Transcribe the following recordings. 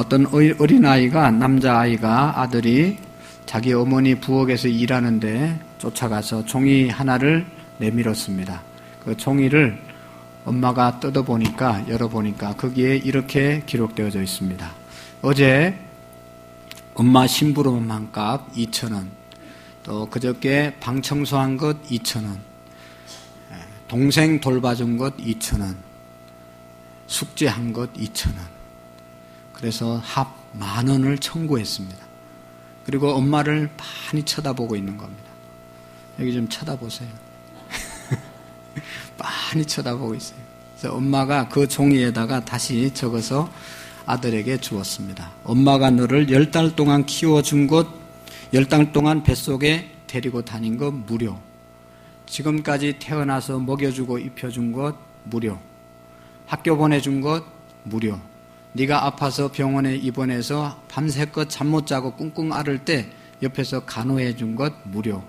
어떤 어린아이가, 남자아이가, 아들이 자기 어머니 부엌에서 일하는데 쫓아가서 종이 하나를 내밀었습니다. 그 종이를 엄마가 열어보니까 거기에 이렇게 기록되어져 있습니다. 어제 엄마 심부름한 값 2,000원, 또 그저께 방 청소한 것 2,000원, 동생 돌봐준 것 2,000원, 숙제한 것 2,000원. 그래서 합 10,000원을 청구했습니다. 그리고 엄마를 많이 쳐다보고 있는 겁니다. 여기 좀 쳐다보세요. 많이 쳐다보고 있어요. 그래서 엄마가 그 종이에다가 다시 적어서 아들에게 주었습니다. 엄마가 너를 10달 동안 키워준 것, 10달 동안 뱃속에 데리고 다닌 것 무료. 지금까지 태어나서 먹여주고 입혀준 것 무료. 학교 보내준 것 무료. 네가 아파서 병원에 입원해서 밤새껏 잠 못 자고 꿍꿍 앓을 때 옆에서 간호해 준 것 무료.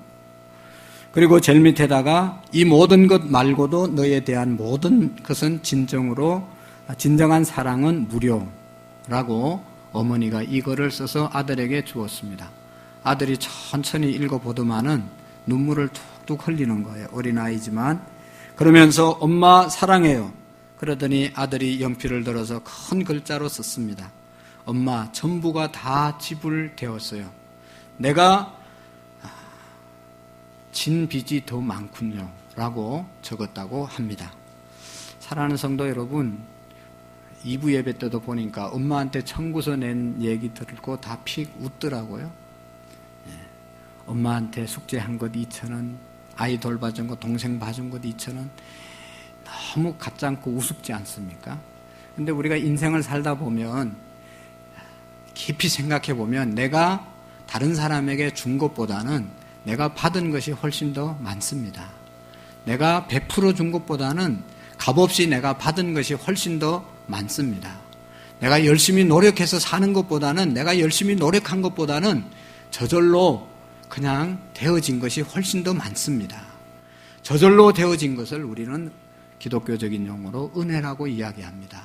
그리고 제일 밑에다가 이 모든 것 말고도 너에 대한 모든 것은 진정한 사랑은 무료라고 어머니가 이거를 써서 아들에게 주었습니다. 아들이 천천히 읽어보더만은 눈물을 툭툭 흘리는 거예요. 어린아이지만. 그러면서 엄마 사랑해요. 그러더니 아들이 연필을 들어서 큰 글자로 썼습니다. 엄마, 전부가 다 지불되었어요. 내가 진 빚이 더 많군요 라고 적었다고 합니다. 사랑하는 성도 여러분, 2부 예배 때도 보니까 엄마한테 청구서 낸 얘기 들고 다 픽 웃더라고요. 엄마한테 숙제한 것 2,000원, 아이 돌봐준 것, 동생 봐준 것 2,000원. 너무 가짜않고 우습지 않습니까? 근데 우리가 인생을 살다 보면 깊이 생각해 보면 내가 다른 사람에게 준 것보다는 내가 받은 것이 훨씬 더 많습니다. 내가 베풀어 준 것보다는 값없이 내가 받은 것이 훨씬 더 많습니다. 내가 열심히 노력해서 사는 것보다는, 내가 열심히 노력한 것보다는 저절로 그냥 되어진 것이 훨씬 더 많습니다. 저절로 되어진 것을 우리는 기독교적인 용어로 은혜라고 이야기합니다.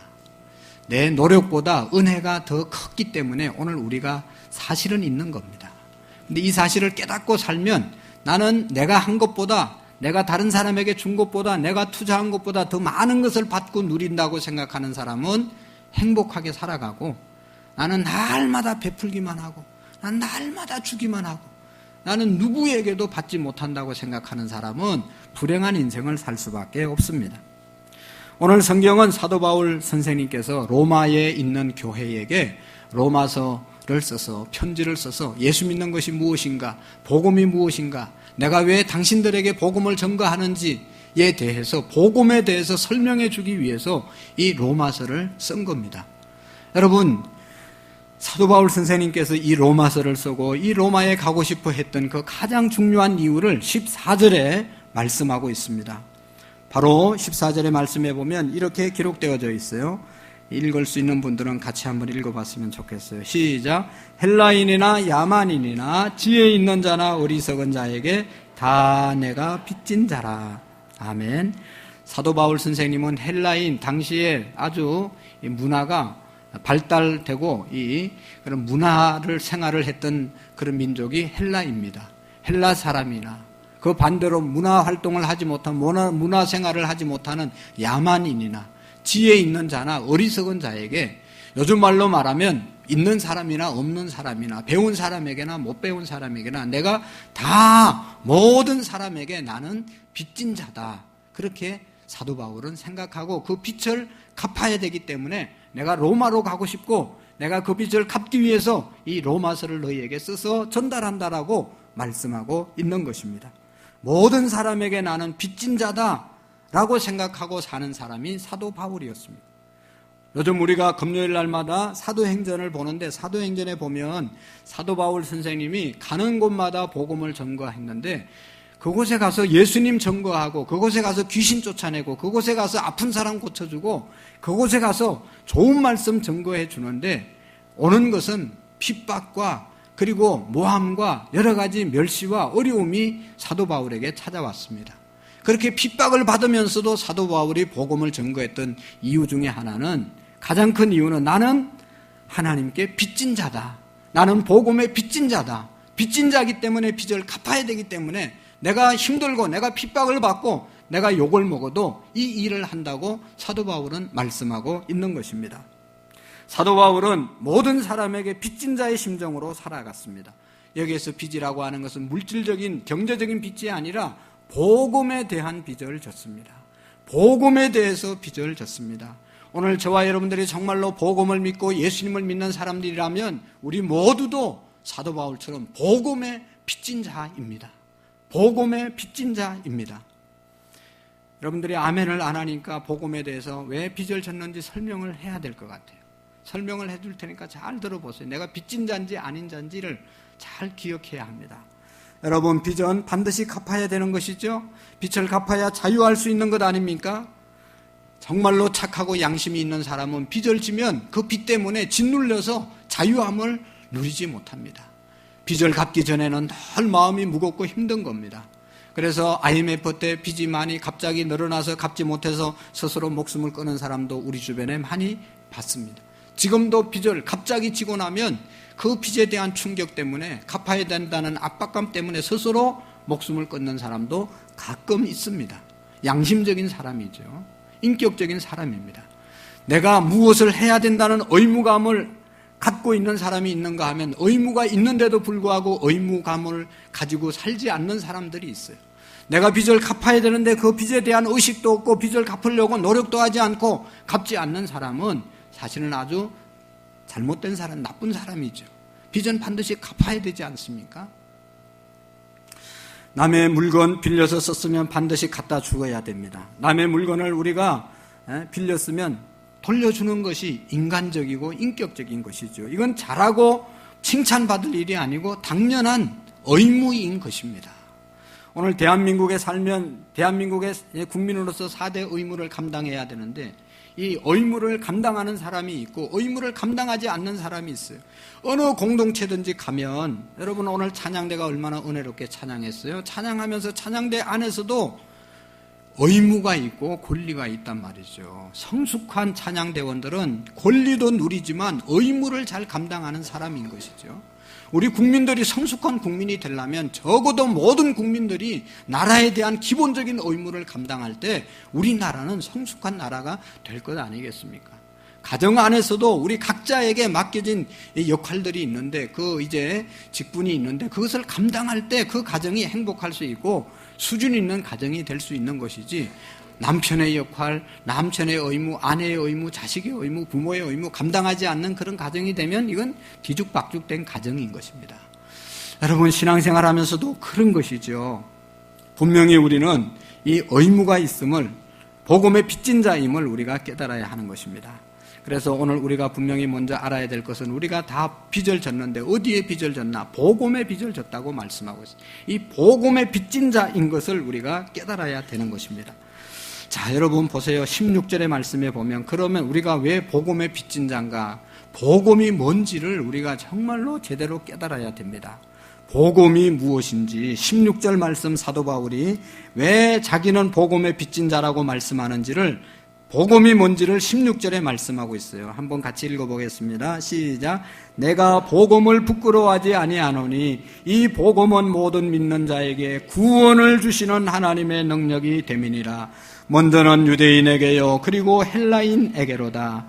내 노력보다 은혜가 더 컸기 때문에 오늘 우리가 사실은 있는 겁니다. 근데 이 사실을 깨닫고 살면 나는 내가 한 것보다, 내가 다른 사람에게 준 것보다, 내가 투자한 것보다 더 많은 것을 받고 누린다고 생각하는 사람은 행복하게 살아가고, 나는 날마다 베풀기만 하고, 난 날마다 주기만 하고, 나는 누구에게도 받지 못한다고 생각하는 사람은 불행한 인생을 살 수밖에 없습니다. 오늘 성경은 사도 바울 선생님께서 로마에 있는 교회에게 로마서를 써서, 편지를 써서 예수 믿는 것이 무엇인가, 복음이 무엇인가, 내가 왜 당신들에게 복음을 전거하는지에 대해서, 복음에 대해서 설명해 주기 위해서 이 로마서를 쓴 겁니다. 여러분, 사도 바울 선생님께서 이 로마서를 쓰고 이 로마에 가고 싶어 했던 그 가장 중요한 이유를 14절에 말씀하고 있습니다. 바로 14절의 말씀에 보면 이렇게 기록되어져 있어요. 읽을 수 있는 분들은 같이 한번 읽어봤으면 좋겠어요. 시작. 헬라인이나 야만인이나 지혜 있는 자나 어리석은 자에게 다 내가 빚진 자라. 아멘. 사도 바울 선생님은 헬라인, 당시에 아주 문화가 발달되고 이 그런 문화를 생활을 했던 그런 민족이 헬라입니다. 헬라 사람이나 그 반대로 문화 활동을 하지 못한, 문화 생활을 하지 못하는 야만인이나 지혜 있는 자나 어리석은 자에게, 요즘 말로 말하면 있는 사람이나 없는 사람이나 배운 사람에게나 못 배운 사람에게나 내가 다 모든 사람에게 나는 빚진 자다. 그렇게 사도 바울은 생각하고 그 빚을 갚아야 되기 때문에 내가 로마로 가고 싶고 내가 그 빚을 갚기 위해서 이 로마서를 너희에게 써서 전달한다라고 말씀하고 있는 것입니다. 모든 사람에게 나는 빚진 자다라고 생각하고 사는 사람이 사도 바울이었습니다. 요즘 우리가 금요일 날마다 사도행전을 보는데, 사도행전에 보면 사도 바울 선생님이 가는 곳마다 복음을 전거했는데, 그곳에 가서 예수님 전거하고, 그곳에 가서 귀신 쫓아내고, 그곳에 가서 아픈 사람 고쳐주고, 그곳에 가서 좋은 말씀 전거해 주는데, 오는 것은 핍박과 그리고 모함과 여러 가지 멸시와 어려움이 사도 바울에게 찾아왔습니다. 그렇게 핍박을 받으면서도 사도 바울이 복음을 전거했던 이유 중에 하나는, 가장 큰 이유는 나는 하나님께 빚진 자다. 나는 복음의 빚진 자다. 빚진 자이기 때문에 빚을 갚아야 되기 때문에 내가 힘들고 내가 핍박을 받고 내가 욕을 먹어도 이 일을 한다고 사도 바울은 말씀하고 있는 것입니다. 사도 바울은 모든 사람에게 빚진 자의 심정으로 살아갔습니다. 여기에서 빚이라고 하는 것은 물질적인 경제적인 빚이 아니라 복음에 대한 빚을 졌습니다. 복음에 대해서 빚을 졌습니다. 오늘 저와 여러분들이 정말로 복음을 믿고 예수님을 믿는 사람들이라면 우리 모두도 사도 바울처럼 복음의 빚진 자입니다. 복음의 빚진 자입니다. 여러분들이 아멘을 안 하니까 복음에 대해서 왜 빚을 졌는지 설명을 해야 될 것 같아요. 설명을 해줄 테니까 잘 들어보세요. 내가 빚진 자인지 아닌 자인지를 잘 기억해야 합니다. 여러분, 빚은 반드시 갚아야 되는 것이죠. 빚을 갚아야 자유할 수 있는 것 아닙니까? 정말로 착하고 양심이 있는 사람은 빚을 지면 그 빚 때문에 짓눌려서 자유함을 누리지 못합니다. 빚을 갚기 전에는 늘 마음이 무겁고 힘든 겁니다. 그래서 IMF 때 빚이 많이 갑자기 늘어나서 갚지 못해서 스스로 목숨을 끊은 사람도 우리 주변에 많이 봤습니다. 지금도 빚을 갑자기 지고 나면 그 빚에 대한 충격 때문에 갚아야 된다는 압박감 때문에 스스로 목숨을 끊는 사람도 가끔 있습니다. 양심적인 사람이죠. 인격적인 사람입니다. 내가 무엇을 해야 된다는 의무감을 갖고 있는 사람이 있는가 하면 의무가 있는데도 불구하고 의무감을 가지고 살지 않는 사람들이 있어요. 내가 빚을 갚아야 되는데 그 빚에 대한 의식도 없고 빚을 갚으려고 노력도 하지 않고 갚지 않는 사람은 사실은 아주 잘못된 사람, 나쁜 사람이죠. 빚은 반드시 갚아야 되지 않습니까? 남의 물건 빌려서 썼으면 반드시 갖다 주어야 됩니다. 남의 물건을 우리가 빌렸으면 돌려주는 것이 인간적이고 인격적인 것이죠. 이건 잘하고 칭찬받을 일이 아니고 당연한 의무인 것입니다. 오늘 대한민국에 살면 대한민국의 국민으로서 4대 의무를 감당해야 되는데 이 의무를 감당하는 사람이 있고 의무를 감당하지 않는 사람이 있어요. 어느 공동체든지 가면 여러분 오늘 찬양대가 얼마나 은혜롭게 찬양했어요. 찬양하면서 찬양대 안에서도 의무가 있고 권리가 있단 말이죠. 성숙한 찬양대원들은 권리도 누리지만 의무를 잘 감당하는 사람인 것이죠. 우리 국민들이 성숙한 국민이 되려면 적어도 모든 국민들이 나라에 대한 기본적인 의무를 감당할 때 우리나라는 성숙한 나라가 될 것 아니겠습니까? 가정 안에서도 우리 각자에게 맡겨진 역할들이 있는데 그 이제 직분이 있는데 그것을 감당할 때 그 가정이 행복할 수 있고 수준 있는 가정이 될 수 있는 것이지 남편의 역할, 남편의 의무, 아내의 의무, 자식의 의무, 부모의 의무 감당하지 않는 그런 가정이 되면 이건 뒤죽박죽된 가정인 것입니다. 여러분 신앙생활하면서도 그런 것이죠. 분명히 우리는 이 의무가 있음을 복음의 빚진 자임을 우리가 깨달아야 하는 것입니다. 그래서 오늘 우리가 분명히 먼저 알아야 될 것은 우리가 다 빚을 졌는데 어디에 빚을 졌나? 복음의 빚을 졌다고 말씀하고 있습니다. 이 복음의 빚진 자인 것을 우리가 깨달아야 되는 것입니다. 자, 여러분 보세요. 16절의 말씀에 보면 그러면 우리가 왜 복음의 빚진 자인가? 복음이 뭔지를 우리가 정말로 제대로 깨달아야 됩니다. 복음이 무엇인지 16절 말씀 사도 바울이 왜 자기는 복음의 빚진 자라고 말씀하는지를 복음이 뭔지를 16절에 말씀하고 있어요. 한번 같이 읽어보겠습니다. 시작. 내가 복음을 부끄러워하지 아니하노니 이 복음은 모든 믿는 자에게 구원을 주시는 하나님의 능력이 됨이니라. 먼저는 유대인에게요 그리고 헬라인에게로다.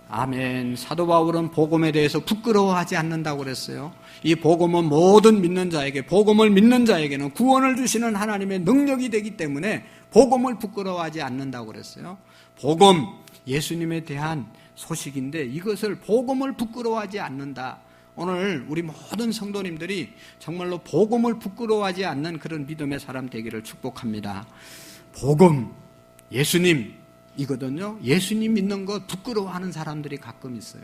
아멘. 사도 바울은 복음에 대해서 부끄러워하지 않는다고 그랬어요. 이 복음은 모든 믿는 자에게, 복음을 믿는 자에게는 구원을 주시는 하나님의 능력이 되기 때문에 복음을 부끄러워하지 않는다고 그랬어요. 복음, 예수님에 대한 소식인데 이것을 복음을 부끄러워하지 않는다. 오늘 우리 모든 성도님들이 정말로 복음을 부끄러워하지 않는 그런 믿음의 사람 되기를 축복합니다. 복음, 예수님이거든요. 예수님 믿는 것 부끄러워하는 사람들이 가끔 있어요.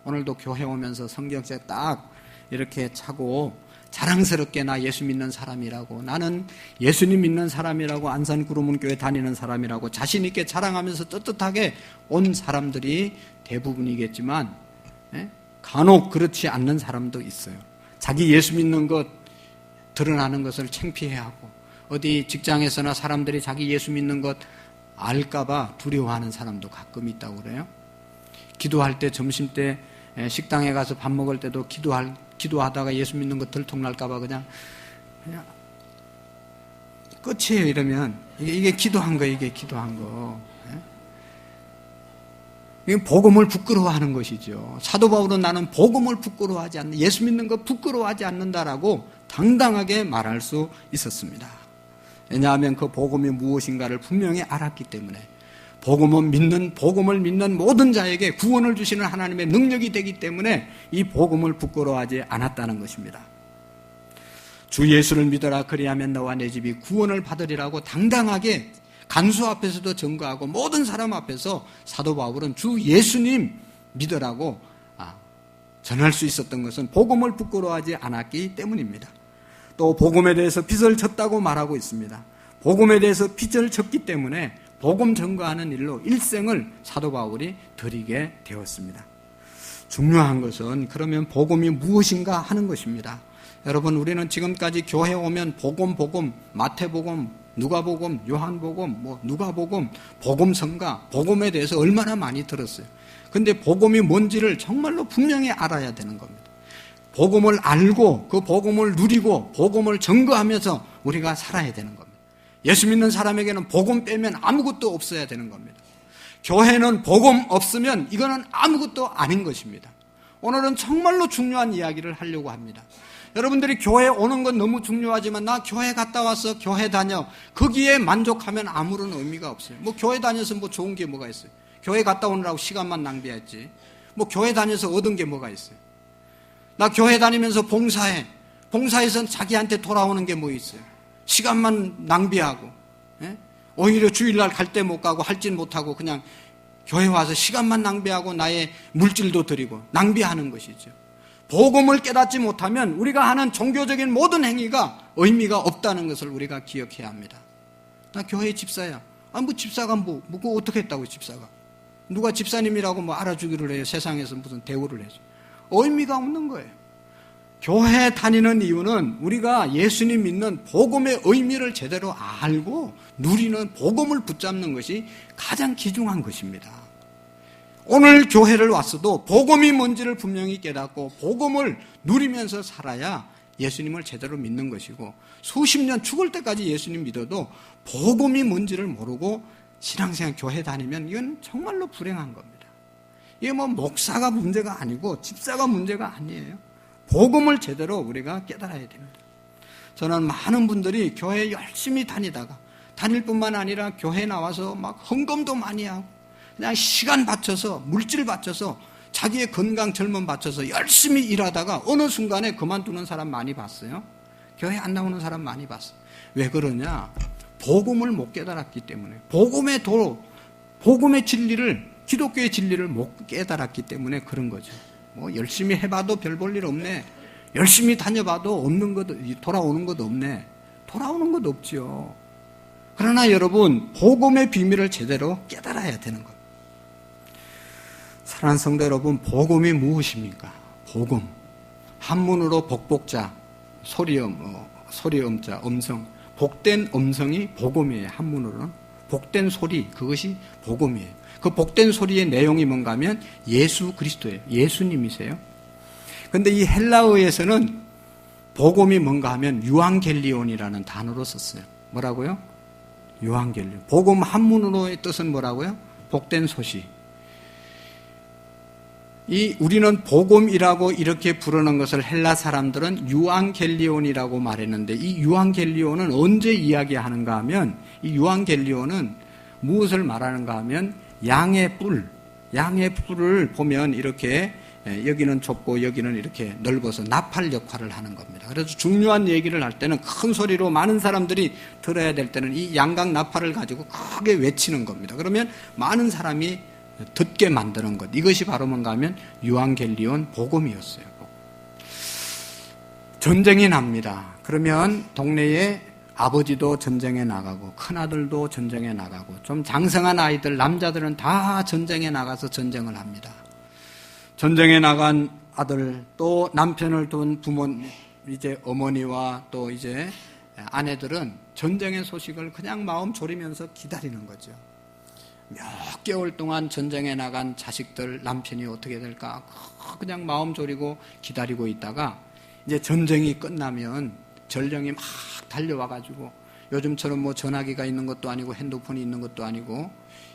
오늘도 교회 오면서 성경책 딱 이렇게 차고 자랑스럽게 나 예수 믿는 사람이라고, 나는 예수님 믿는 사람이라고, 안산구름문교회 다니는 사람이라고 자신 있게 자랑하면서 떳떳하게 온 사람들이 대부분이겠지만 간혹 그렇지 않는 사람도 있어요. 자기 예수 믿는 것 드러나는 것을 창피해하고 어디 직장에서나 사람들이 자기 예수 믿는 것 알까 봐 두려워하는 사람도 가끔 있다고 그래요. 기도할 때 점심 때 식당에 가서 밥 먹을 때도 기도하다가 예수 믿는 거 들통날까봐 그냥 끝이에요. 이러면 이게 기도한 거, 이게 기도한 거. 이게 복음을 부끄러워하는 것이죠. 사도 바울은 나는 복음을 부끄러워하지 않는, 예수 믿는 거 부끄러워하지 않는다라고 당당하게 말할 수 있었습니다. 왜냐하면 그 복음이 무엇인가를 분명히 알았기 때문에. 복음을 믿는 모든 자에게 구원을 주시는 하나님의 능력이 되기 때문에 이 복음을 부끄러워하지 않았다는 것입니다. 주 예수를 믿어라, 그리하면 너와 내 집이 구원을 받으리라고 당당하게 간수 앞에서도 증거하고 모든 사람 앞에서 사도 바울은 주 예수님 믿으라고 전할 수 있었던 것은 복음을 부끄러워하지 않았기 때문입니다. 또 복음에 대해서 빚을 졌다고 말하고 있습니다. 복음에 대해서 빚을 졌기 때문에 복음 전거하는 일로 일생을 사도 바울이 드리게 되었습니다. 중요한 것은 그러면 복음이 무엇인가 하는 것입니다. 여러분, 우리는 지금까지 교회 오면 복음, 마태복음, 누가복음, 요한복음, 누가복음, 복음성가, 복음에 대해서 얼마나 많이 들었어요. 근데 복음이 뭔지를 정말로 분명히 알아야 되는 겁니다. 복음을 알고 그 복음을 누리고 복음을 증거하면서 우리가 살아야 되는 겁니다. 예수 믿는 사람에게는 복음 빼면 아무것도 없어야 되는 겁니다. 교회는 복음 없으면 이거는 아무것도 아닌 것입니다. 오늘은 정말로 중요한 이야기를 하려고 합니다. 여러분들이 교회 오는 건 너무 중요하지만 나 교회 갔다 와서 교회 다녀, 거기에 만족하면 아무런 의미가 없어요. 교회 다녀서 좋은 게 뭐가 있어요? 교회 갔다 오느라고 시간만 낭비했지. 교회 다녀서 얻은 게 뭐가 있어요? 나 교회 다니면서 봉사해. 봉사해서 자기한테 돌아오는 게 뭐 있어요? 시간만 낭비하고, 오히려 주일날 갈 때 못 가고 할진 못하고 그냥 교회 와서 시간만 낭비하고 나의 물질도 드리고 낭비하는 것이죠. 복음을 깨닫지 못하면 우리가 하는 종교적인 모든 행위가 의미가 없다는 것을 우리가 기억해야 합니다. 나 교회 집사야. 집사가 그거 어떻게 했다고, 집사가. 누가 집사님이라고 알아주기를 해요. 세상에서 무슨 대우를 해줘. 의미가 없는 거예요. 교회 다니는 이유는 우리가 예수님 믿는 복음의 의미를 제대로 알고 누리는 복음을 붙잡는 것이 가장 귀중한 것입니다. 오늘 교회를 왔어도 복음이 뭔지를 분명히 깨닫고 복음을 누리면서 살아야 예수님을 제대로 믿는 것이고, 수십 년 죽을 때까지 예수님 믿어도 복음이 뭔지를 모르고 신앙생활 교회 다니면 이건 정말로 불행한 겁니다. 이게 목사가 문제가 아니고 집사가 문제가 아니에요. 복음을 제대로 우리가 깨달아야 됩니다. 저는 많은 분들이 교회 열심히 다니다가 다닐 뿐만 아니라 교회 나와서 헌금도 많이 하고 그냥 시간 바쳐서 물질 바쳐서 자기의 건강 젊음 바쳐서 열심히 일하다가 어느 순간에 그만두는 사람 많이 봤어요. 교회 안 나오는 사람 많이 봤어요. 왜 그러냐? 복음을 못 깨달았기 때문에. 복음의 진리를, 기독교의 진리를 못 깨달았기 때문에 그런 거죠. 열심히 해봐도 별 볼 일 없네. 열심히 다녀봐도 없는 것도, 돌아오는 것도 없네. 돌아오는 것도 없지요. 그러나 여러분, 복음의 비밀을 제대로 깨달아야 되는 겁니다. 사랑하는 성도 여러분, 복음이 무엇입니까? 복음. 한문으로 복복자, 소리음자, 음성. 복된 음성이 복음이에요. 한문으로는. 복된 소리, 그것이 복음이에요. 그 복된 소리의 내용이 뭔가 하면 예수 그리스도예요. 예수님이세요. 그런데 이 헬라어에서는 복음이 뭔가 하면 유앙겔리온이라는 단어로 썼어요. 뭐라고요? 유앙겔리온. 복음 한문으로의 뜻은 뭐라고요? 복된 소식. 우리는 복음이라고 이렇게 부르는 것을 헬라 사람들은 유앙겔리온이라고 말했는데, 이 유앙겔리온은 언제 이야기하는가 하면, 이 유앙겔리온은 무엇을 말하는가 하면 양의 뿔을 보면 이렇게 여기는 좁고 여기는 이렇게 넓어서 나팔 역할을 하는 겁니다. 그래서 중요한 얘기를 할 때는 큰 소리로 많은 사람들이 들어야 될 때는 이 양각 나팔을 가지고 크게 외치는 겁니다. 그러면 많은 사람이 듣게 만드는 것. 이것이 바로 뭔가 하면 유앙겔리온 복음이었어요. 전쟁이 납니다. 그러면 동네에 아버지도 전쟁에 나가고 큰아들도 전쟁에 나가고 좀 장성한 아이들, 남자들은 다 전쟁에 나가서 전쟁을 합니다. 전쟁에 나간 아들, 또 남편을 둔 이제 어머니와 또 이제 아내들은 전쟁의 소식을 그냥 마음 졸이면서 기다리는 거죠. 몇 개월 동안 전쟁에 나간 자식들, 남편이 어떻게 될까 그냥 마음 졸이고 기다리고 있다가 이제 전쟁이 끝나면 전령이 막 달려와가지고, 요즘처럼 뭐 전화기가 있는 것도 아니고 핸드폰이 있는 것도 아니고,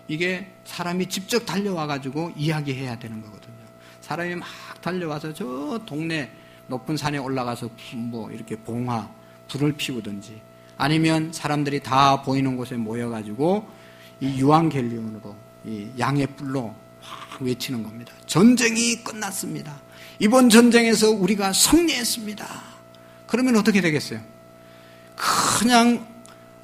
이게 사람이 직접 달려와가지고 이야기해야 되는 거거든요. 사람이 막 달려와서 저 동네 높은 산에 올라가서 뭐 이렇게 봉화, 불을 피우든지, 아니면 사람들이 다 보이는 곳에 모여가지고 이 유앙겔리온으로, 이 양의 뿔로 확 외치는 겁니다. 전쟁이 끝났습니다. 이번 전쟁에서 우리가 승리했습니다. 그러면 어떻게 되겠어요? 그냥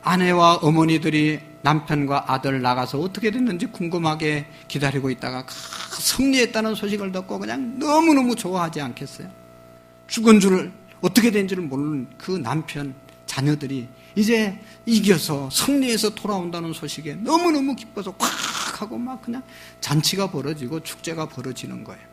아내와 어머니들이 남편과 아들 나가서 어떻게 됐는지 궁금하게 기다리고 있다가 승리했다는 소식을 듣고 그냥 너무너무 좋아하지 않겠어요? 죽은 줄, 어떻게 된지를 모르는 그 남편, 자녀들이 이제 이겨서 승리해서 돌아온다는 소식에 너무너무 기뻐서 콱 하고 막 그냥 잔치가 벌어지고 축제가 벌어지는 거예요.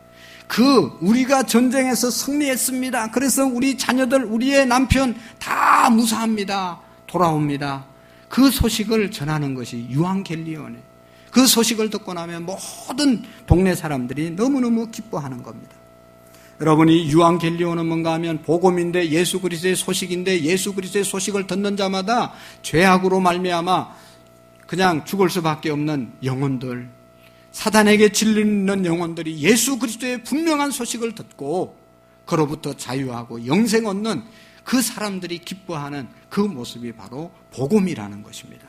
우리가 전쟁에서 승리했습니다. 그래서 우리 자녀들, 우리의 남편 다 무사합니다. 돌아옵니다. 그 소식을 전하는 것이 유앙겔리온이에요. 그 소식을 듣고 나면 모든 동네 사람들이 너무너무 기뻐하는 겁니다. 여러분이 유앙겔리온은 뭔가 하면 복음인데, 예수 그리스도의 소식인데, 예수 그리스도의 소식을 듣는 자마다 죄악으로 말미암아 그냥 죽을 수밖에 없는 영혼들, 사단에게 질리는 영혼들이 예수 그리스도의 분명한 소식을 듣고 그로부터 자유하고 영생 얻는 그 사람들이 기뻐하는 그 모습이 바로 복음이라는 것입니다.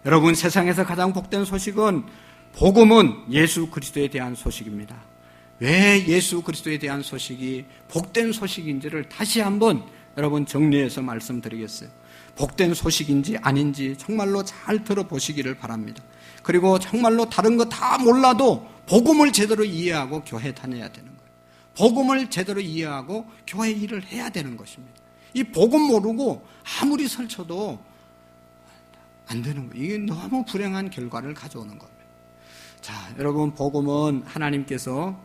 여러분, 세상에서 가장 복된 소식은, 복음은 예수 그리스도에 대한 소식입니다. 왜 예수 그리스도에 대한 소식이 복된 소식인지를 다시 한번 여러분 정리해서 말씀드리겠어요. 복된 소식인지 아닌지 정말로 잘 들어보시기를 바랍니다. 그리고 정말로 다른 거 다 몰라도 복음을 제대로 이해하고 교회 다녀야 되는 거예요. 복음을 제대로 이해하고 교회 일을 해야 되는 것입니다. 이 복음 모르고 아무리 설쳐도 안 되는 거예요. 이게 너무 불행한 결과를 가져오는 겁니다. 자, 여러분, 복음은 하나님께서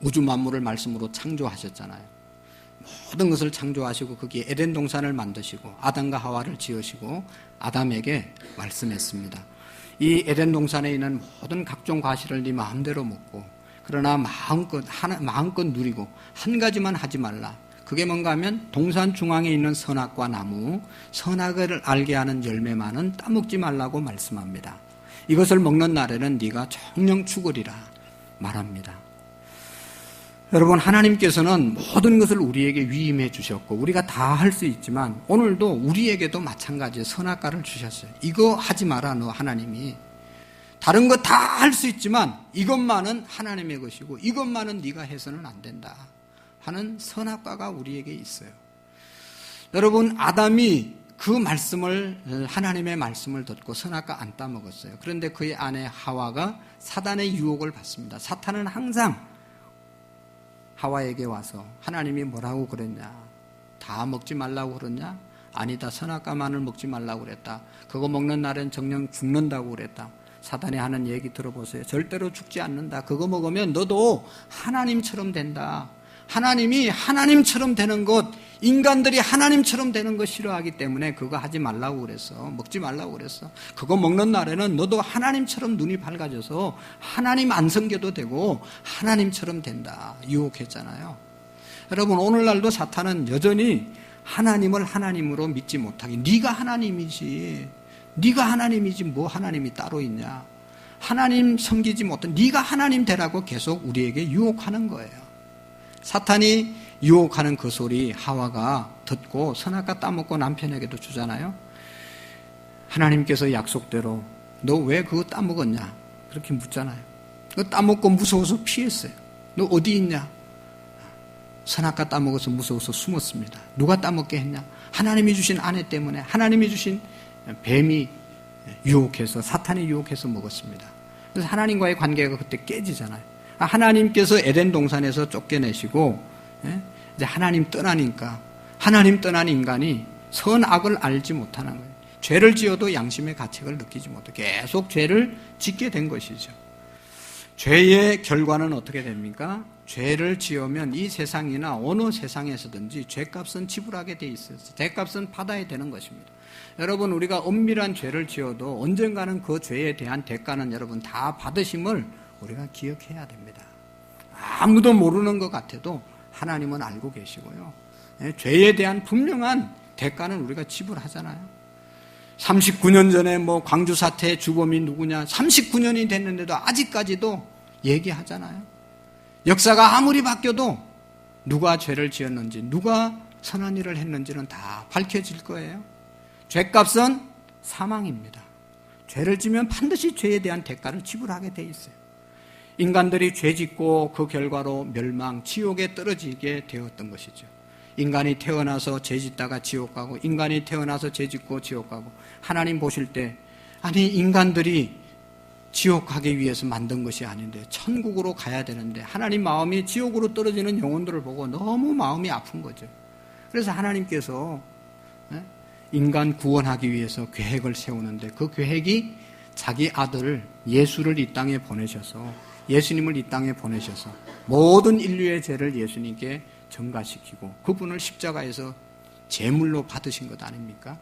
우주 만물을 말씀으로 창조하셨잖아요. 모든 것을 창조하시고 거기에 에덴 동산을 만드시고 아담과 하와를 지으시고 아담에게 말씀했습니다. 이 에덴 동산에 있는 모든 각종 과실을 네 마음대로 먹고, 그러나 마음껏 누리고 한 가지만 하지 말라. 그게 뭔가 하면 동산 중앙에 있는 선악과 나무, 선악을 알게 하는 열매만은 따먹지 말라고 말씀합니다. 이것을 먹는 날에는 네가 정령 죽으리라 말합니다. 여러분, 하나님께서는 모든 것을 우리에게 위임해 주셨고 우리가 다 할 수 있지만 오늘도 우리에게도 마찬가지로 선악과를 주셨어요. 이거 하지 마라, 너 하나님이. 다른 거 다 할 수 있지만 이것만은 하나님의 것이고 이것만은 네가 해서는 안 된다 하는 선악과가 우리에게 있어요. 여러분, 아담이 그 말씀을, 하나님의 말씀을 듣고 선악과 안 따먹었어요. 그런데 그의 아내 하와가 사단의 유혹을 받습니다. 사탄은 항상 하와에게 와서 하나님이 뭐라고 그랬냐? 다 먹지 말라고 그랬냐? 아니다, 선악과만을 먹지 말라고 그랬다. 그거 먹는 날엔 정녕 죽는다고 그랬다. 사단이 하는 얘기 들어보세요. 절대로 죽지 않는다. 그거 먹으면 너도 하나님처럼 된다. 하나님이 하나님처럼 되는 것, 인간들이 하나님처럼 되는 거 싫어하기 때문에 그거 하지 말라고 그랬어. 먹지 말라고 그랬어. 그거 먹는 날에는 너도 하나님처럼 눈이 밝아져서 하나님 안 섬겨도 되고 하나님처럼 된다. 유혹했잖아요. 여러분, 오늘날도 사탄은 여전히 하나님을 하나님으로 믿지 못하게, 네가 하나님이지, 네가 하나님이지 뭐 하나님이 따로 있냐, 하나님 섬기지 못한 네가 하나님 되라고 계속 우리에게 유혹하는 거예요. 사탄이 유혹하는 그 소리 하와가 듣고 선악과 따먹고 남편에게도 주잖아요. 하나님께서 약속대로 너 왜 그거 따먹었냐 그렇게 묻잖아요. 그거 따먹고 무서워서 피했어요. 너 어디 있냐? 선악과 따먹어서 무서워서 숨었습니다. 누가 따먹게 했냐? 하나님이 주신 아내 때문에, 하나님이 주신 뱀이 유혹해서, 사탄이 유혹해서 먹었습니다. 그래서 하나님과의 관계가 그때 깨지잖아요. 하나님께서 에덴 동산에서 쫓겨내시고 이제 하나님 떠나니까, 하나님 떠난 인간이 선악을 알지 못하는 거예요. 죄를 지어도 양심의 가책을 느끼지 못해 계속 죄를 짓게 된 것이죠. 죄의 결과는 어떻게 됩니까? 죄를 지으면 이 세상이나 어느 세상에서든지 죄값은 지불하게 돼 있어요. 죄값은 받아야 되는 것입니다. 여러분, 우리가 엄밀한 죄를 지어도 언젠가는 그 죄에 대한 대가는 여러분 다 받으심을 우리가 기억해야 됩니다. 아무도 모르는 것 같아도 하나님은 알고 계시고요. 죄에 대한 분명한 대가는 우리가 지불하잖아요. 39년 전에 광주 사태 주범이 누구냐? 39년이 됐는데도 아직까지도 얘기하잖아요. 역사가 아무리 바뀌어도 누가 죄를 지었는지, 누가 선한 일을 했는지는 다 밝혀질 거예요. 죄값은 사망입니다. 죄를 지면 반드시 죄에 대한 대가를 지불하게 돼 있어요. 인간들이 죄 짓고 그 결과로 멸망, 지옥에 떨어지게 되었던 것이죠. 인간이 태어나서 죄 짓다가 지옥 가고, 인간이 태어나서 죄 짓고 지옥 가고, 하나님 보실 때 아니 인간들이 지옥 가기 위해서 만든 것이 아닌데 천국으로 가야 되는데 하나님 마음이 지옥으로 떨어지는 영혼들을 보고 너무 마음이 아픈 거죠. 그래서 하나님께서 인간 구원하기 위해서 계획을 세우는데 그 계획이 자기 아들 예수를 이 땅에 보내셔서, 예수님을 이 땅에 보내셔서 모든 인류의 죄를 예수님께 전가시키고 그분을 십자가에서 제물로 받으신 것 아닙니까?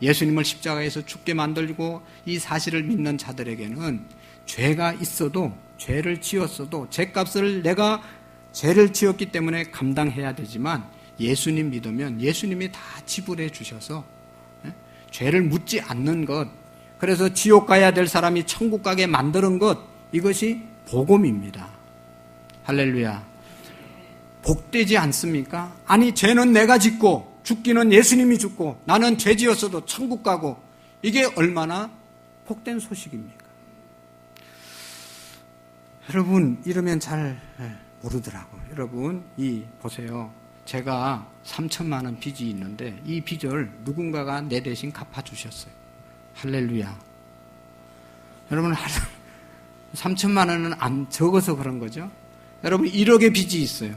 예수님을 십자가에서 죽게 만들고 이 사실을 믿는 자들에게는 죄가 있어도, 죄를 지었어도 죄값을 내가 죄를 지었기 때문에 감당해야 되지만 예수님 믿으면 예수님이 다 지불해 주셔서 죄를 묻지 않는 것, 그래서 지옥 가야 될 사람이 천국 가게 만드는 것, 이것이 복음입니다. 할렐루야. 복되지 않습니까? 아니 죄는 내가 짓고 죽기는 예수님이 죽고 나는 죄 지었어도 천국 가고, 이게 얼마나 복된 소식입니까? 여러분 이러면 잘 모르더라고요. 여러분 보세요. 제가 3천만 원 빚이 있는데 이 빚을 누군가가 내 대신 갚아주셨어요. 할렐루야. 여러분 3천만 원은 안 적어서 그런 거죠. 여러분 1억의 빚이 있어요.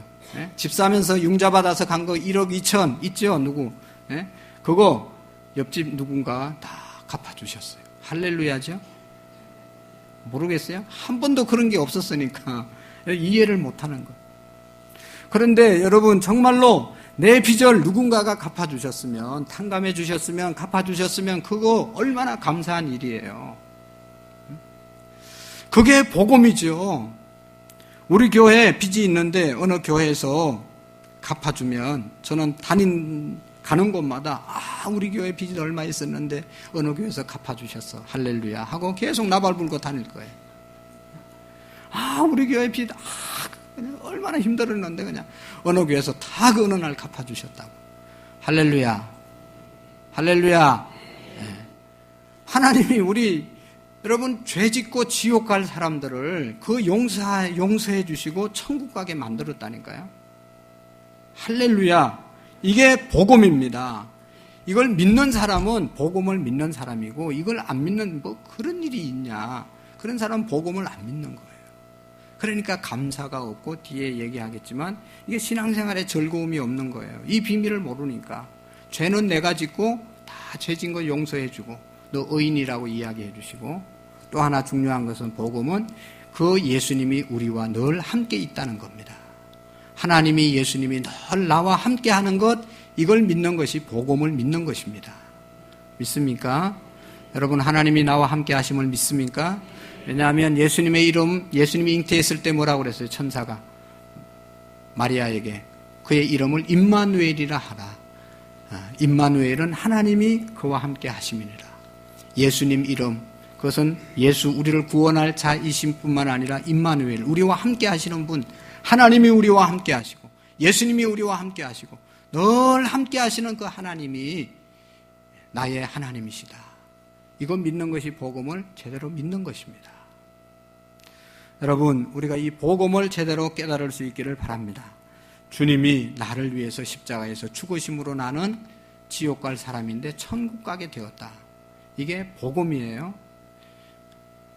집 사면서 융자 받아서 간 거 1억 2천 있죠? 누구? 그거 옆집 누군가 다 갚아주셨어요. 할렐루야죠? 모르겠어요? 한 번도 그런 게 없었으니까 이해를 못하는 거. 그런데 여러분 정말로 내 빚을 누군가가 갚아주셨으면, 탕감해 주셨으면, 갚아주셨으면 그거 얼마나 감사한 일이에요. 그게 복음이죠. 우리 교회에 빚이 있는데 어느 교회에서 갚아주면 저는 가는 곳마다 우리 교회 빚이 얼마 있었는데 어느 교회에서 갚아주셨어. 할렐루야 하고 계속 나발 불고 다닐 거예요. 우리 교회 빚 그냥 얼마나 힘들었는데 그냥 어느 교회에서 다 그 어느 날 갚아주셨다고. 할렐루야. 할렐루야. 하나님이 여러분 죄 짓고 지옥 갈 사람들을 그 용서해 주시고 천국 가게 만들었다니까요. 할렐루야. 이게 복음입니다. 이걸 믿는 사람은 복음을 믿는 사람이고, 이걸 안 믿는 그런 일이 있냐, 그런 사람은 복음을 안 믿는 거예요. 그러니까 감사가 없고, 뒤에 얘기하겠지만 이게 신앙생활에 즐거움이 없는 거예요. 이 비밀을 모르니까. 죄는 내가 짓고 다 죄 진 거 용서해 주고 너 의인이라고 이야기해 주시고, 또 하나 중요한 것은 복음은 그 예수님이 우리와 늘 함께 있다는 겁니다. 하나님이, 예수님이 늘 나와 함께 하는 것, 이걸 믿는 것이 복음을 믿는 것입니다. 믿습니까? 여러분 하나님이 나와 함께 하심을 믿습니까? 왜냐하면 예수님의 이름, 예수님이 잉태했을 때 뭐라고 그랬어요? 천사가 마리아에게 그의 이름을 임마누엘이라 하라. 임마누엘은 하나님이 그와 함께 하심이니라. 예수님 이름, 그것은 예수, 우리를 구원할 자이신 뿐만 아니라 임마누엘, 우리와 함께 하시는 분, 하나님이 우리와 함께 하시고 예수님이 우리와 함께 하시고 늘 함께 하시는 그 하나님이 나의 하나님이시다. 이거 믿는 것이 복음을 제대로 믿는 것입니다. 여러분, 우리가 이 복음을 제대로 깨달을 수 있기를 바랍니다. 주님이 나를 위해서 십자가에서 죽으심으로 나는 지옥 갈 사람인데 천국 가게 되었다. 이게 복음이에요.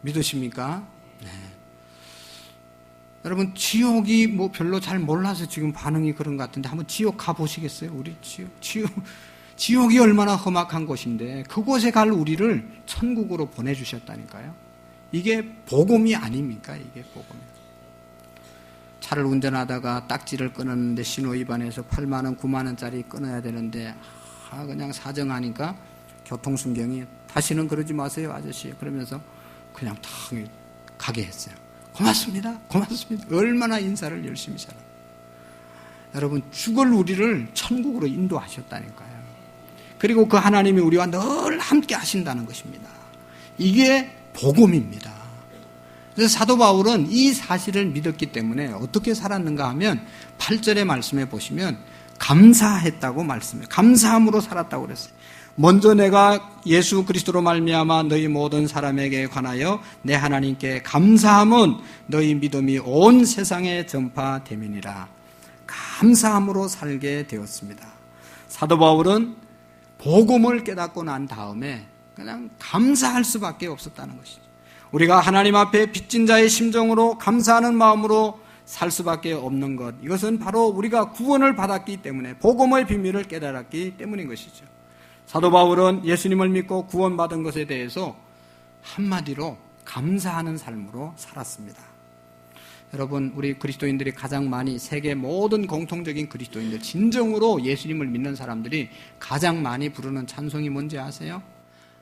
믿으십니까? 네. 여러분 지옥이 별로 잘 몰라서 지금 반응이 그런 것 같은데 한번 지옥 가보시겠어요? 우리 지옥이 얼마나 험악한 곳인데 그곳에 갈 우리를 천국으로 보내주셨다니까요. 이게 복음이 아닙니까? 이게 복음이. 차를 운전하다가 딱지를 끊었는데 신호 위반해서 8만 원, 9만 원짜리 끊어야 되는데 그냥 사정하니까 교통순경이 다시는 그러지 마세요 아저씨 그러면서 그냥 탁 가게 했어요. 고맙습니다. 고맙습니다. 얼마나 인사를 열심히 잘합니다. 여러분 죽을 우리를 천국으로 인도하셨다니까요. 그리고 그 하나님이 우리와 늘 함께 하신다는 것입니다. 이게 복음입니다. 그래서 사도 바울은 이 사실을 믿었기 때문에 어떻게 살았는가 하면 8절의 말씀에 보시면 감사했다고 말씀해요. 감사함으로 살았다고 그랬어요. 먼저 내가 예수 그리스도로 말미암아 너희 모든 사람에게 관하여 내 하나님께 감사함은 너희 믿음이 온 세상에 전파됨이니라. 감사함으로 살게 되었습니다. 사도 바울은 복음을 깨닫고 난 다음에 그냥 감사할 수밖에 없었다는 것이죠. 우리가 하나님 앞에 빚진 자의 심정으로 감사하는 마음으로 살 수밖에 없는 것, 이것은 바로 우리가 구원을 받았기 때문에 복음의 비밀을 깨달았기 때문인 것이죠. 사도 바울은 예수님을 믿고 구원받은 것에 대해서 한마디로 감사하는 삶으로 살았습니다. 여러분, 우리 그리스도인들이 가장 많이, 세계 모든 공통적인 그리스도인들, 진정으로 예수님을 믿는 사람들이 가장 많이 부르는 찬송이 뭔지 아세요?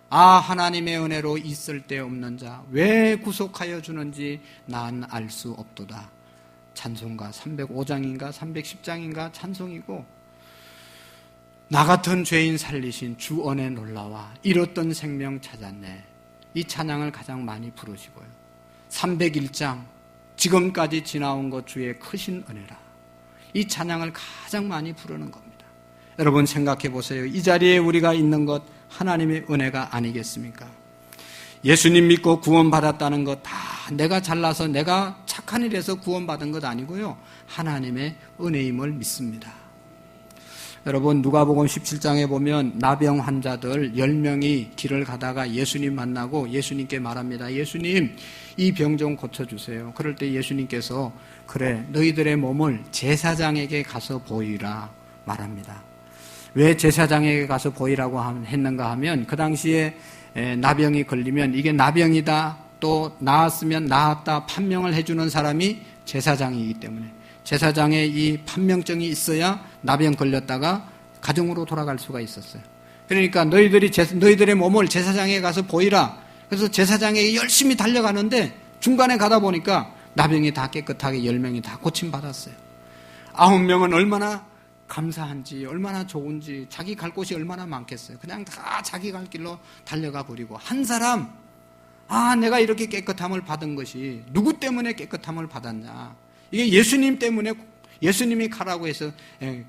아, 하나님의 은혜로 있을 데 없는 자 왜 구속하여 주는지 난 알 수 없도다. 찬송가 305장인가 310장인가 찬송이고, 나 같은 죄인 살리신 주 은혜 놀라와 잃었던 생명 찾았네. 이 찬양을 가장 많이 부르시고요. 301장 지금까지 지나온 것 주의 크신 은혜라. 이 찬양을 가장 많이 부르는 겁니다. 여러분 생각해 보세요. 이 자리에 우리가 있는 것 하나님의 은혜가 아니겠습니까? 예수님 믿고 구원받았다는 것 다 내가 잘나서 내가 착한 일에서 구원받은 것 아니고요. 하나님의 은혜임을 믿습니다. 여러분 누가복음 17장에 보면 나병 환자들 10명이 길을 가다가 예수님 만나고 예수님께 말합니다. 예수님, 이 병 좀 고쳐주세요. 그럴 때 예수님께서 그래, 너희들의 몸을 제사장에게 가서 보이라 말합니다. 왜 제사장에게 가서 보이라고 했는가 하면 그 당시에 나병이 걸리면 이게 나병이다, 또 나았으면 나았다 판명을 해주는 사람이 제사장이기 때문에 제사장의 이 판명증이 있어야 나병 걸렸다가 가정으로 돌아갈 수가 있었어요. 그러니까 너희들의 몸을 제사장에게 가서 보이라. 그래서 제사장에게 열심히 달려가는데 중간에 가다 보니까 나병이 다 깨끗하게 10명이 다 고침받았어요. 9명은 얼마나 감사한지, 얼마나 좋은지, 자기 갈 곳이 얼마나 많겠어요. 그냥 다 자기 갈 길로 달려가 버리고, 한 사람, 아, 내가 이렇게 깨끗함을 받은 것이 누구 때문에 깨끗함을 받았냐, 이게 예수님 때문에, 예수님이 가라고 해서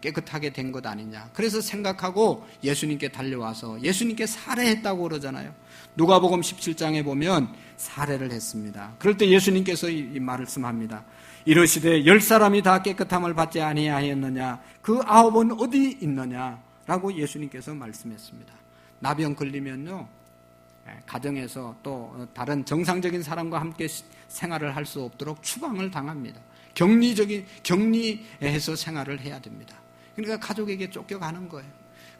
깨끗하게 된 것 아니냐. 그래서 생각하고 예수님께 달려와서 예수님께 살해했다고 그러잖아요. 누가복음 17장에 보면 살해를 했습니다. 그럴 때 예수님께서 이 말씀합니다. 이르시되 10사람이 다 깨끗함을 받지 아니하였느냐, 그 9은 어디 있느냐라고 예수님께서 말씀했습니다. 나병 걸리면요, 가정에서 또 다른 정상적인 사람과 함께 생활을 할 수 없도록 추방을 당합니다. 격리해서 생활을 해야 됩니다. 그러니까 가족에게 쫓겨가는 거예요.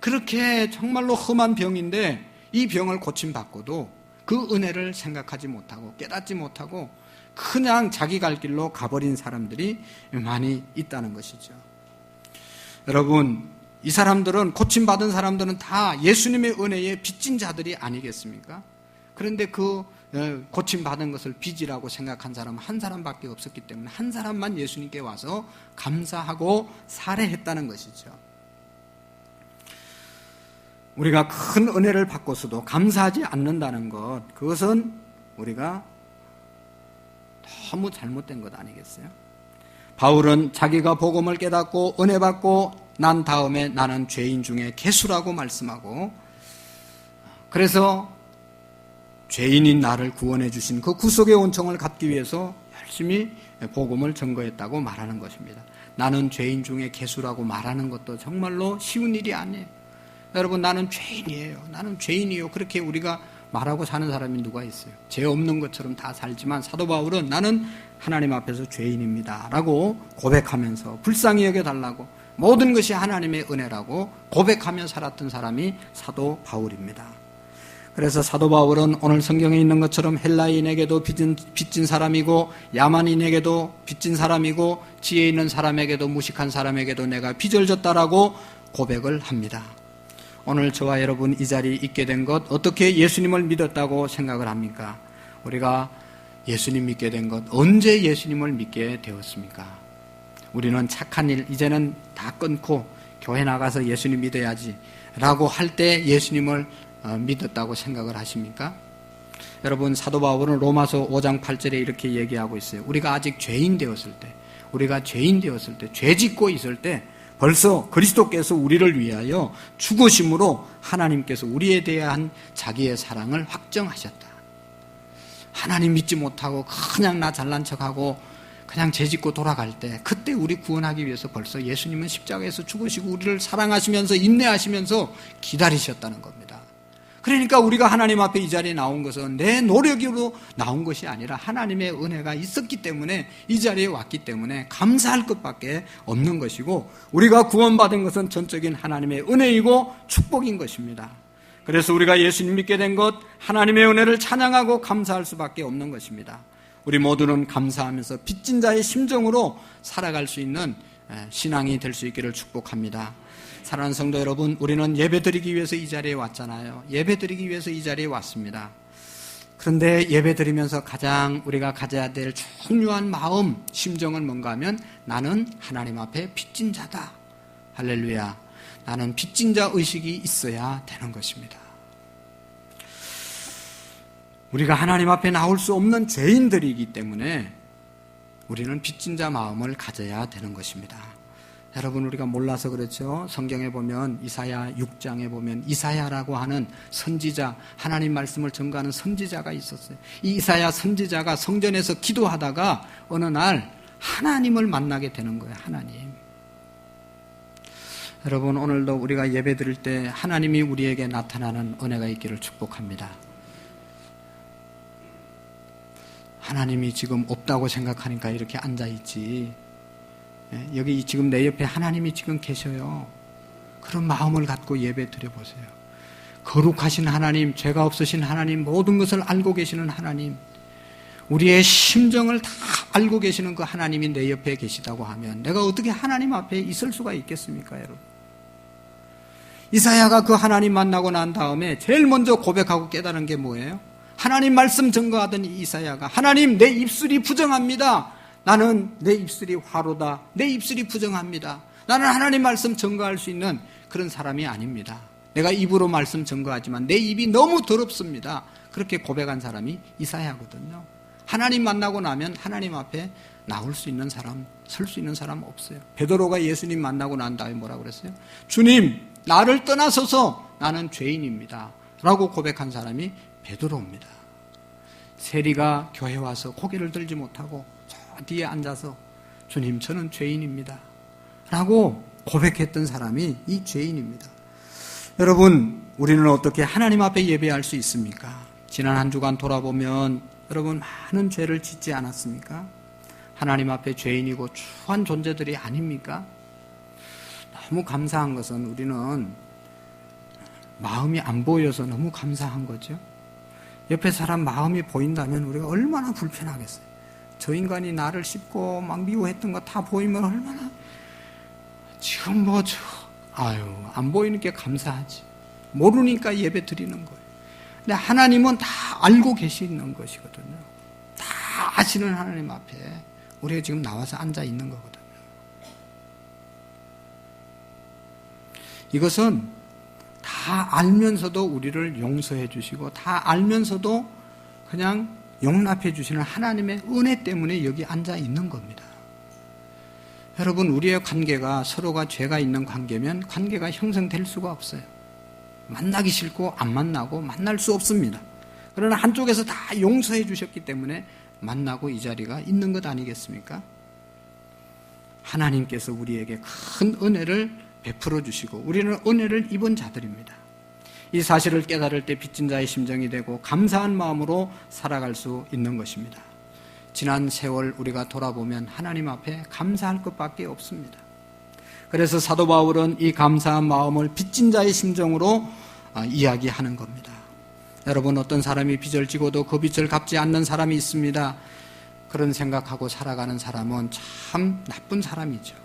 그렇게 정말로 험한 병인데 이 병을 고침받고도 그 은혜를 생각하지 못하고 깨닫지 못하고 그냥 자기 갈 길로 가버린 사람들이 많이 있다는 것이죠. 여러분, 이 사람들은, 고침받은 사람들은 다 예수님의 은혜에 빚진 자들이 아니겠습니까? 그런데 그 고침받은 것을 빚이라고 생각한 사람은 한 사람밖에 없었기 때문에 한 사람만 예수님께 와서 감사하고 살해했다는 것이죠. 우리가 큰 은혜를 받고서도 감사하지 않는다는 것, 그것은 우리가 너무 잘못된 것 아니겠어요? 바울은 자기가 복음을 깨닫고 은혜 받고 난 다음에 나는 죄인 중에 괴수라고 말씀하고, 그래서 죄인인 나를 구원해 주신 그 구속의 온청을 갖기 위해서 열심히 복음을 전거했다고 말하는 것입니다. 나는 죄인 중에 괴수라고 말하는 것도 정말로 쉬운 일이 아니에요. 여러분, 나는 죄인이에요. 나는 죄인이에요. 그렇게 우리가 말하고 사는 사람이 누가 있어요? 죄 없는 것처럼 다 살지만 사도 바울은 나는 하나님 앞에서 죄인입니다 라고 고백하면서 불쌍히 여겨달라고, 모든 것이 하나님의 은혜라고 고백하며 살았던 사람이 사도 바울입니다. 그래서 사도 바울은 오늘 성경에 있는 것처럼 헬라인에게도 빚진 사람이고 야만인에게도 빚진 사람이고 지혜 있는 사람에게도 무식한 사람에게도 내가 빚을 졌다라고 고백을 합니다. 오늘 저와 여러분 이 자리에 있게 된 것, 어떻게 예수님을 믿었다고 생각을 합니까? 우리가 예수님 믿게 된 것, 언제 예수님을 믿게 되었습니까? 우리는 착한 일 이제는 다 끊고 교회 나가서 예수님 믿어야지 라고 할 때 예수님을 믿었다고 생각을 하십니까? 여러분, 사도 바울은 로마서 5장 8절에 이렇게 얘기하고 있어요. 우리가 아직 죄인 되었을 때, 죄 짓고 있을 때 벌써 그리스도께서 우리를 위하여 죽으심으로 하나님께서 우리에 대한 자기의 사랑을 확정하셨다. 하나님 믿지 못하고 그냥 나 잘난 척하고 그냥 죄 짓고 돌아갈 때, 그때 우리 구원하기 위해서 벌써 예수님은 십자가에서 죽으시고 우리를 사랑하시면서 인내하시면서 기다리셨다는 겁니다. 그러니까 우리가 하나님 앞에 이 자리에 나온 것은 내 노력으로 나온 것이 아니라 하나님의 은혜가 있었기 때문에 이 자리에 왔기 때문에 감사할 것밖에 없는 것이고, 우리가 구원받은 것은 전적인 하나님의 은혜이고 축복인 것입니다. 그래서 우리가 예수님 믿게 된 것, 하나님의 은혜를 찬양하고 감사할 수밖에 없는 것입니다. 우리 모두는 감사하면서 빚진 자의 심정으로 살아갈 수 있는 신앙이 될 수 있기를 축복합니다. 사랑하는 성도 여러분, 우리는 예배드리기 위해서 이 자리에 왔잖아요. 예배드리기 위해서 이 자리에 왔습니다. 그런데 예배드리면서 가장 우리가 가져야 될 중요한 마음, 심정은 뭔가 하면 나는 하나님 앞에 빚진 자다. 할렐루야. 나는 빚진 자 의식이 있어야 되는 것입니다. 우리가 하나님 앞에 나올 수 없는 죄인들이기 때문에 우리는 빚진 자 마음을 가져야 되는 것입니다. 여러분, 우리가 몰라서 그렇죠. 성경에 보면 이사야 6장에 보면 이사야라고 하는 선지자, 하나님 말씀을 전가하는 선지자가 있었어요. 이 이사야 선지자가 성전에서 기도하다가 어느 날 하나님을 만나게 되는 거예요. 하나님. 여러분, 오늘도 우리가 예배 드릴 때 하나님이 우리에게 나타나는 은혜가 있기를 축복합니다. 하나님이 지금 없다고 생각하니까 이렇게 앉아있지, 여기 지금 내 옆에 하나님이 지금 계셔요. 그런 마음을 갖고 예배 드려보세요. 거룩하신 하나님, 죄가 없으신 하나님, 모든 것을 알고 계시는 하나님, 우리의 심정을 다 알고 계시는 그 하나님이 내 옆에 계시다고 하면 내가 어떻게 하나님 앞에 있을 수가 있겠습니까, 여러분? 이사야가 그 하나님 만나고 난 다음에 제일 먼저 고백하고 깨달은 게 뭐예요? 하나님 말씀 증거하던 이사야가, 하나님, 내 입술이 부정합니다. 나는 내 입술이 화로다. 내 입술이 부정합니다. 나는 하나님 말씀 증거할 수 있는 그런 사람이 아닙니다. 내가 입으로 말씀 증거하지만 내 입이 너무 더럽습니다. 그렇게 고백한 사람이 이사야거든요. 하나님 만나고 나면 하나님 앞에 나올 수 있는 사람, 설 수 있는 사람 없어요. 베드로가 예수님 만나고 난 다음에 뭐라고 그랬어요? 주님, 나를 떠나서서 나는 죄인입니다. 라고 고백한 사람이 베드로입니다. 세리가 교회 와서 고개를 들지 못하고 저 뒤에 앉아서 주님, 저는 죄인입니다. 라고 고백했던 사람이 이 죄인입니다. 여러분, 우리는 어떻게 하나님 앞에 예배할 수 있습니까? 지난 한 주간 돌아보면 여러분 많은 죄를 짓지 않았습니까? 하나님 앞에 죄인이고 추한 존재들이 아닙니까? 너무 감사한 것은 우리는 마음이 안 보여서 너무 감사한 거죠. 옆에 사람 마음이 보인다면 우리가 얼마나 불편하겠어요. 저 인간이 나를 씹고 막 미워했던 거 다 보이면 얼마나 지금 안 보이는 게 감사하지. 모르니까 예배 드리는 거예요. 근데 하나님은 다 알고 계시는 것이거든요. 다 아시는 하나님 앞에 우리가 지금 나와서 앉아 있는 거거든요. 이것은 다 알면서도 우리를 용서해 주시고 다 알면서도 그냥 용납해 주시는 하나님의 은혜 때문에 여기 앉아 있는 겁니다. 여러분, 우리의 관계가 서로가 죄가 있는 관계면 관계가 형성될 수가 없어요. 만나기 싫고 안 만나고 만날 수 없습니다. 그러나 한쪽에서 다 용서해 주셨기 때문에 만나고 이 자리가 있는 것 아니겠습니까? 하나님께서 우리에게 큰 은혜를 베풀어 주시고 우리는 은혜를 입은 자들입니다. 이 사실을 깨달을 때 빚진 자의 심정이 되고 감사한 마음으로 살아갈 수 있는 것입니다. 지난 세월 우리가 돌아보면 하나님 앞에 감사할 것밖에 없습니다. 그래서 사도 바울은 이 감사한 마음을 빚진 자의 심정으로 이야기하는 겁니다. 여러분, 어떤 사람이 빚을 지고도 그 빚을 갚지 않는 사람이 있습니다. 그런 생각하고 살아가는 사람은 참 나쁜 사람이죠.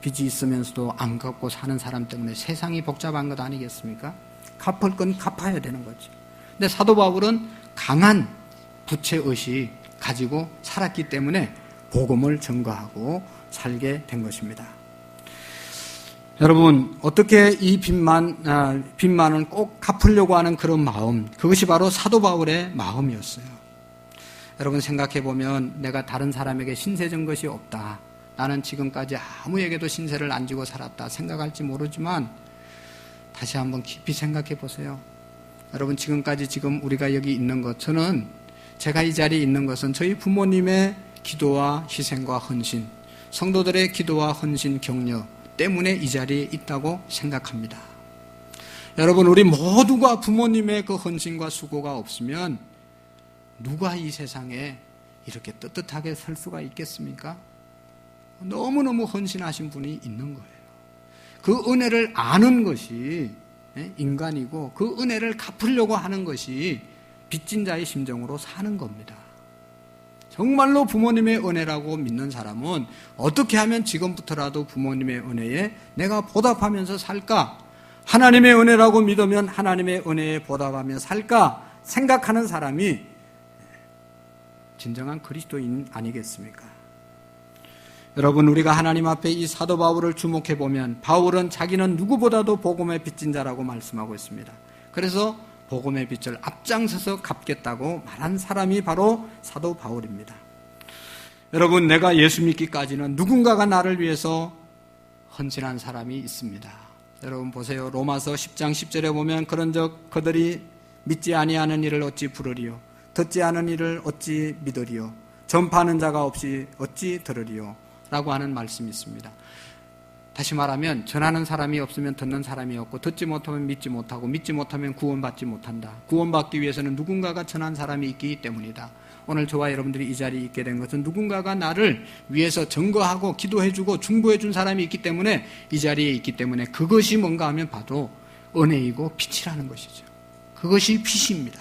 빚이 있으면서도 안 갚고 사는 사람 때문에 세상이 복잡한 것 아니겠습니까? 갚을 건 갚아야 되는 거죠. 근데 사도 바울은 강한 부채의식 가지고 살았기 때문에 복음을 전거하고 살게 된 것입니다. 여러분, 어떻게 이 빚만은 꼭 갚으려고 하는 그런 마음, 그것이 바로 사도 바울의 마음이었어요. 여러분, 생각해 보면 내가 다른 사람에게 신세진 것이 없다, 나는 지금까지 아무에게도 신세를 안 지고 살았다 생각할지 모르지만, 다시 한번 깊이 생각해 보세요. 여러분, 지금까지 지금 우리가 여기 있는 것, 제가 이 자리에 있는 것은 저희 부모님의 기도와 희생과 헌신, 성도들의 기도와 헌신, 격려 때문에 이 자리에 있다고 생각합니다. 여러분, 우리 모두가 부모님의 그 헌신과 수고가 없으면 누가 이 세상에 이렇게 떳떳하게 설 수가 있겠습니까? 너무너무 헌신하신 분이 있는 거예요. 그 은혜를 아는 것이 인간이고, 그 은혜를 갚으려고 하는 것이 빚진 자의 심정으로 사는 겁니다. 정말로 부모님의 은혜라고 믿는 사람은 어떻게 하면 지금부터라도 부모님의 은혜에 내가 보답하면서 살까? 하나님의 은혜라고 믿으면 하나님의 은혜에 보답하며 살까? 생각하는 사람이 진정한 그리스도인 아니겠습니까? 여러분, 우리가 하나님 앞에 이 사도 바울을 주목해 보면, 바울은 자기는 누구보다도 복음의 빚진 자라고 말씀하고 있습니다. 그래서 복음의 빚을 앞장서서 갚겠다고 말한 사람이 바로 사도 바울입니다. 여러분, 내가 예수 믿기까지는 누군가가 나를 위해서 헌신한 사람이 있습니다. 여러분 보세요. 로마서 10장 10절에 보면, 그런즉 그들이 믿지 아니하는 일을 어찌 부르리요, 듣지 않은 일을 어찌 믿으리요, 전파하는 자가 없이 어찌 들으리요 라고 하는 말씀이 있습니다. 다시 말하면, 전하는 사람이 없으면 듣는 사람이 없고, 듣지 못하면 믿지 못하고, 믿지 못하면 구원받지 못한다. 구원받기 위해서는 누군가가 전한 사람이 있기 때문이다. 오늘 저와 여러분들이 이 자리에 있게 된 것은 누군가가 나를 위해서 증거하고 기도해주고 중보해준 사람이 있기 때문에 이 자리에 있기 때문에, 그것이 뭔가 하면 바로 은혜이고 빛이라는 것이죠. 그것이 빛입니다.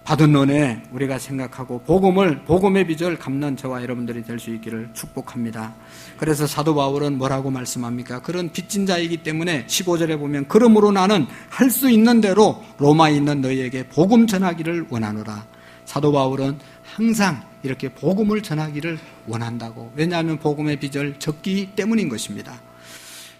받은 은혜 우리가 생각하고 복음의 빚을 갚는 저와 여러분들이 될 수 있기를 축복합니다. 그래서 사도 바울은 뭐라고 말씀합니까? 그런 빚진 자이기 때문에 15절에 보면, 그러므로 나는 할 수 있는 대로 로마에 있는 너희에게 복음 전하기를 원하노라. 사도 바울은 항상 이렇게 복음을 전하기를 원한다고. 왜냐하면 복음의 빚을 졌기 때문인 것입니다.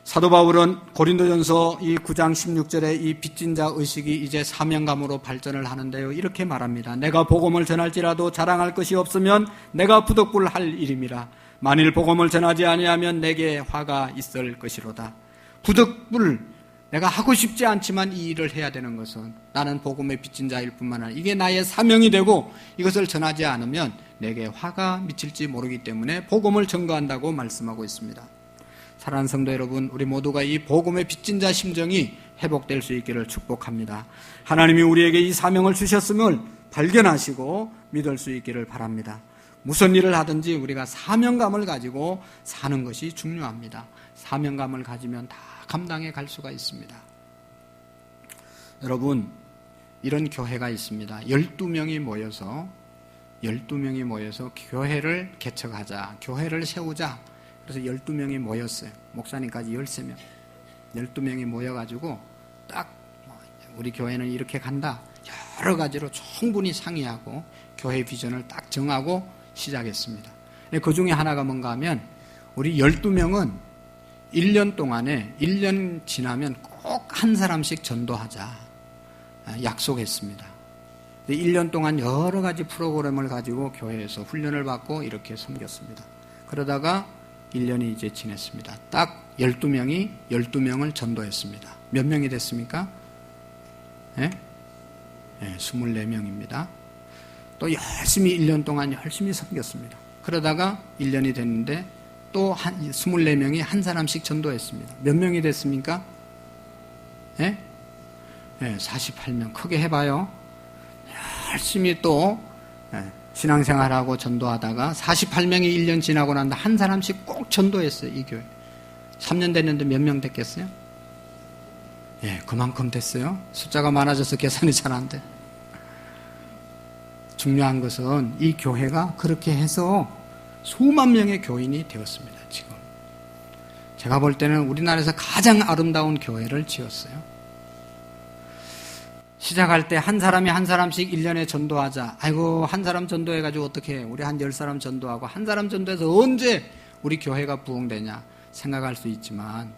사도 바울은 고린도전서 이 9장 16절에 이 빚진 자 의식이 이제 사명감으로 발전을 하는데요, 이렇게 말합니다. 내가 복음을 전할지라도 자랑할 것이 없으면 내가 부득불 할 일임이라. 만일 복음을 전하지 아니하면 내게 화가 있을 것이로다. 부득불, 내가 하고 싶지 않지만 이 일을 해야 되는 것은 나는 복음의 빚진 자일 뿐만 아니라 이게 나의 사명이 되고, 이것을 전하지 않으면 내게 화가 미칠지 모르기 때문에 복음을 전거한다고 말씀하고 있습니다. 사랑하는 성도 여러분, 우리 모두가 이 복음의 빚진 자 심정이 회복될 수 있기를 축복합니다. 하나님이 우리에게 이 사명을 주셨음을 발견하시고 믿을 수 있기를 바랍니다. 무슨 일을 하든지 우리가 사명감을 가지고 사는 것이 중요합니다. 사명감을 가지면 다 감당해 갈 수가 있습니다. 여러분, 이런 교회가 있습니다. 12명이 모여서 교회를 개척하자, 교회를 세우자. 그래서 12명이 모였어요. 목사님까지 13명. 12명이 모여가지고 딱 우리 교회는 이렇게 간다. 여러 가지로 충분히 상의하고 교회 비전을 딱 정하고 시작했습니다. 그 중에 하나가 뭔가 하면, 우리 12명은 1년 동안에 1년 지나면 꼭 한 사람씩 전도하자 약속했습니다. 1년 동안 여러 가지 프로그램을 가지고 교회에서 훈련을 받고 이렇게 섬겼습니다. 그러다가 1년이 이제 지냈습니다. 딱 12명을 전도했습니다. 몇 명이 됐습니까? 네? 24명입니다. 또 열심히 1년 동안 열심히 섬겼습니다. 그러다가 1년이 됐는데 또 24명이 한 사람씩 전도했습니다. 몇 명이 됐습니까? 48명. 크게 해봐요. 열심히 또 신앙생활하고 전도하다가 48명이 1년 지나고 난다 한 사람씩 꼭 전도했어요. 이 교회 3년 됐는데 몇 명 됐겠어요? 예, 그만큼 됐어요. 숫자가 많아져서 계산이 잘 안 돼. 중요한 것은 이 교회가 그렇게 해서 수만 명의 교인이 되었습니다. 지금 제가 볼 때는 우리나라에서 가장 아름다운 교회를 지었어요. 시작할 때 한 사람이 한 사람씩 1년에 전도하자. 아이고, 한 사람 전도해가지고 어떻게 해? 우리 한 10사람 전도하고 한 사람 전도해서 언제 우리 교회가 부흥되냐 생각할 수 있지만,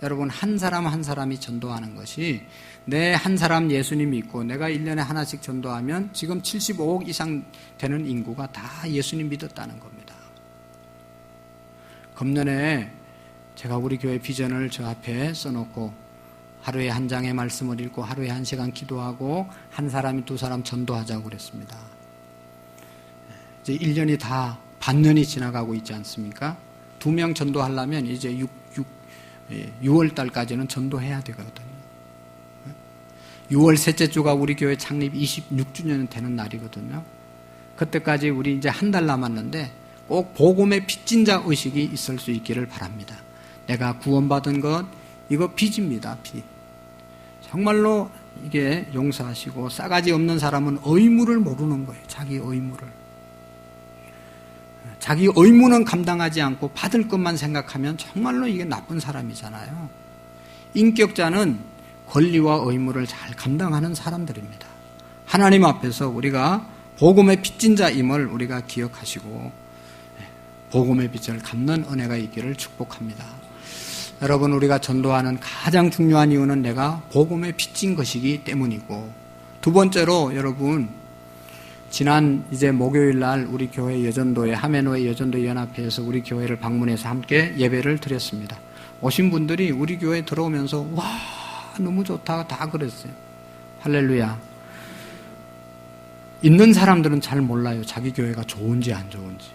여러분, 한 사람 한 사람이 전도하는 것이, 내 한 사람 예수님 믿고 내가 1년에 하나씩 전도하면 지금 75억 이상 되는 인구가 다 예수님 믿었다는 겁니다. 금년에 제가 우리 교회 비전을 저 앞에 써놓고 하루에 한 장의 말씀을 읽고 하루에 1시간 기도하고 한 사람이 2사람 전도하자고 그랬습니다. 이제 1년이 다 반년이 지나가고 있지 않습니까? 2명 전도하려면 이제 6월 달까지는 전도해야 되거든요. 6월 셋째 주가 우리 교회 창립 26주년 되는 날이거든요. 그때까지 우리 이제 한 달 남았는데 꼭 복음의 빚진 자 의식이 있을 수 있기를 바랍니다. 내가 구원받은 것, 이거 빚입니다. 빚. 정말로 이게 용서하시고, 싸가지 없는 사람은 의무를 모르는 거예요. 자기 의무를. 자기 의무는 감당하지 않고 받을 것만 생각하면 정말로 이게 나쁜 사람이잖아요. 인격자는 권리와 의무를 잘 감당하는 사람들입니다. 하나님 앞에서 우리가 복음의 빚진 자임을 우리가 기억하시고 복음의 빚을 갚는 은혜가 있기를 축복합니다. 여러분, 우리가 전도하는 가장 중요한 이유는 내가 복음의 빚진 것이기 때문이고, 두 번째로 여러분, 지난 이제 목요일 날 우리 교회 여전도회, 하메노의 여전도 연합회에서 우리 교회를 방문해서 함께 예배를 드렸습니다. 오신 분들이 우리 교회에 들어오면서 와, 너무 좋다 다 그랬어요. 할렐루야. 있는 사람들은 잘 몰라요. 자기 교회가 좋은지 안 좋은지.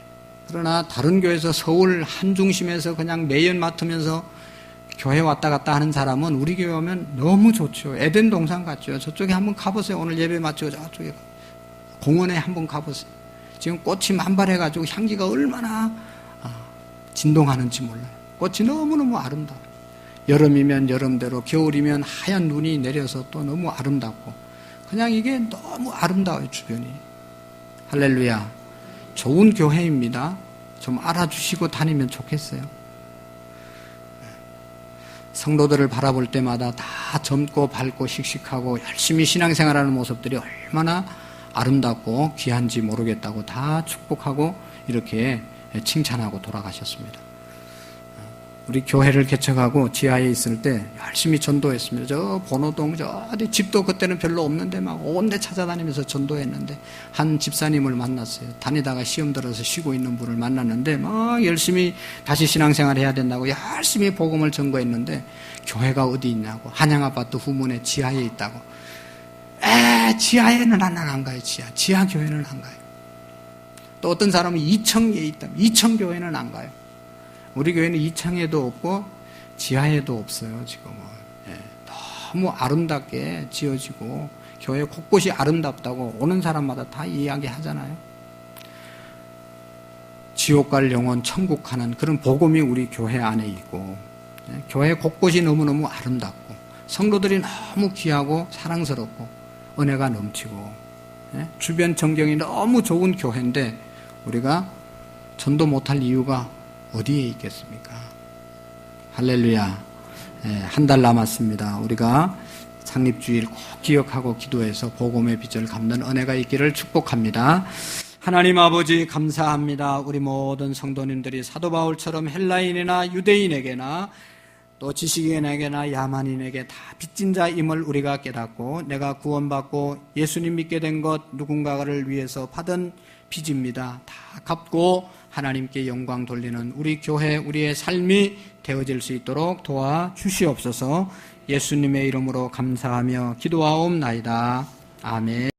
그러나 다른 교회에서 서울 한 중심에서 그냥 매연 맡으면서 교회 왔다 갔다 하는 사람은 우리 교회 오면 너무 좋죠. 에덴 동산 같죠. 저쪽에 한번 가보세요. 오늘 예배 마치고 저쪽에 공원에 한번 가보세요. 지금 꽃이 만발해가지고 향기가 얼마나 진동하는지 몰라요. 꽃이 너무너무 아름다워요. 여름이면 여름대로, 겨울이면 하얀 눈이 내려서 또 너무 아름답고, 그냥 이게 너무 아름다워요, 주변이. 할렐루야. 좋은 교회입니다. 좀 알아주시고 다니면 좋겠어요. 성도들을 바라볼 때마다 다 젊고 밝고 씩씩하고 열심히 신앙생활하는 모습들이 얼마나 아름답고 귀한지 모르겠다고 다 축복하고 이렇게 칭찬하고 돌아가셨습니다. 우리 교회를 개척하고 지하에 있을 때 열심히 전도했습니다. 저 번호동 저 어디 집도 그때는 별로 없는데 막 온 데 찾아다니면서 전도했는데, 한 집사님을 만났어요. 다니다가 시험 들어서 쉬고 있는 분을 만났는데 막 열심히 다시 신앙생활 해야 된다고 열심히 복음을 전거했는데, 교회가 어디 있냐고, 한양아파트 후문에 지하에 있다고. 지하에는 안 가요. 지하 교회는 안 가요. 또 어떤 사람은 이청에 있다. 이청 교회는 안 가요. 우리 교회는 2층에도 없고 지하에도 없어요. 지금은. 너무 아름답게 지어지고 교회 곳곳이 아름답다고 오는 사람마다 다 이야기하잖아요. 지옥 갈 영혼 천국 가는 그런 복음이 우리 교회 안에 있고, 교회 곳곳이 너무너무 아름답고 성도들이 너무 귀하고 사랑스럽고 은혜가 넘치고, 주변 전경이 너무 좋은 교회인데 우리가 전도 못할 이유가 어디에 있겠습니까? 할렐루야. 한 달 남았습니다. 우리가 창립주일 꼭 기억하고 기도해서 복음의 빚을 갚는 은혜가 있기를 축복합니다. 하나님 아버지 감사합니다. 우리 모든 성도님들이 사도 바울처럼 헬라인이나 유대인에게나 또 지식인에게나 야만인에게 다 빚진 자임을 우리가 깨닫고, 내가 구원받고 예수님 믿게 된 것 누군가를 위해서 받은 빚입니다. 다 갚고 하나님께 영광 돌리는 우리 교회, 우리의 삶이 되어질 수 있도록 도와주시옵소서. 예수님의 이름으로 감사하며 기도하옵나이다. 아멘.